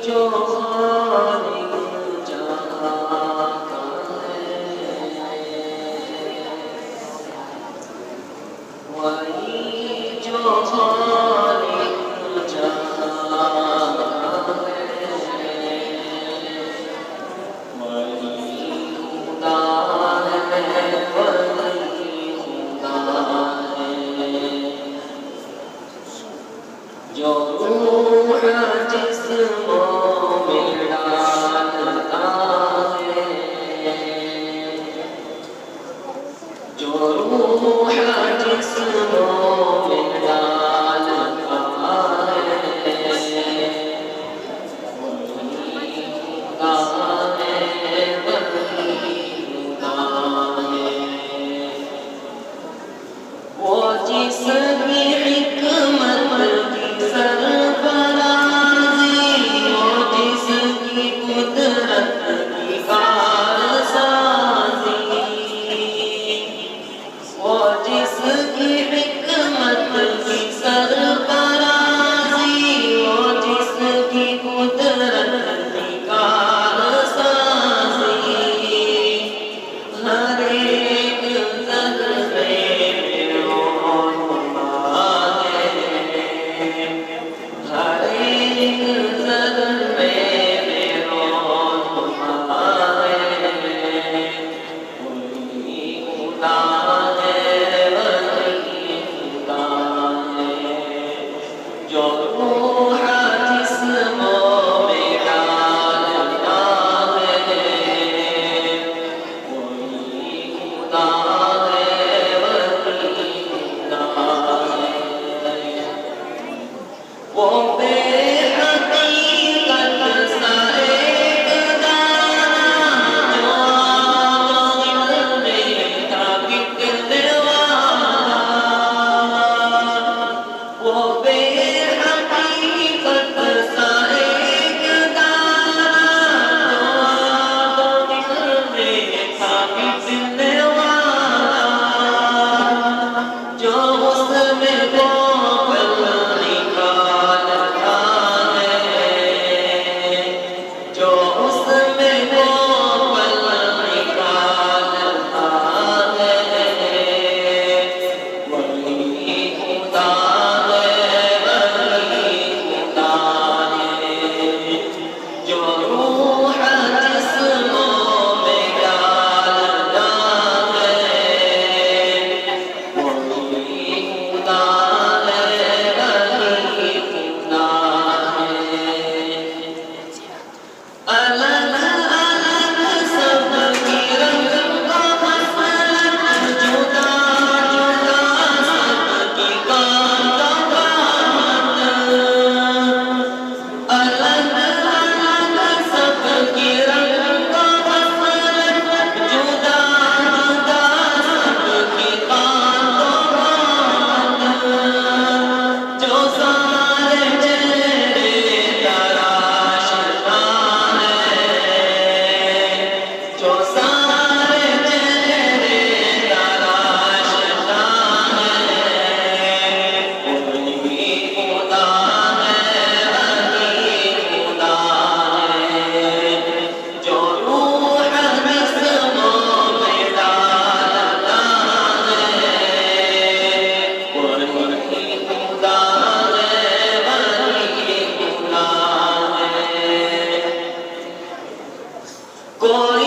जो खालिक जहां का है, वही जो खालिक जहां का है, वही खुदा है, वही खुदा है। जो रूह जिस्मों में डालता है, जो रूह जिस्मों में डालता है, वही खुदा है, वही खुदा है। वो जिसकी हिकमत की सरफराजी, वो जिसकी कुदरत की कारसाजी, वो जिसकी हिकमत की सरफराजी, वो जिसकी कुदरत की कारसाजी, हर एक ज़र्रे में रोनुमा है, हर एक ज़र्रे में रोनुमा है, वही खुदा है, वही खुदा है। जो रूह जिस्मों में डालता है, वही खुदा है, वही खुदा है। वो बेहकीकत सा एक दाना, जो आग में था गिरने वाला, वो बेहकीकत सा एक दाना, जो आग में था गिरने वाला, जो उसमें वो पल निकालता है, जो उसमें वो पल निकालता है, वही खुदा है, वही खुदा है। जो रूह जिस्मों में डालता है, वही खुदा है, वही खुदा है। अलग अलग सबकी रंग मसलक, जुदा जुदा सबकी कामत, अलग अलग सबकी रंग मसलक, जुदा जुदा सबकी कामत, जो सारे चेहरे तराशता है, जो सारे चेहरे तराशता है, वही खुदा है, वही खुदा है। जो रूह जिस्मों में डालता है, वही खुदा है, वही खुदा है। कोई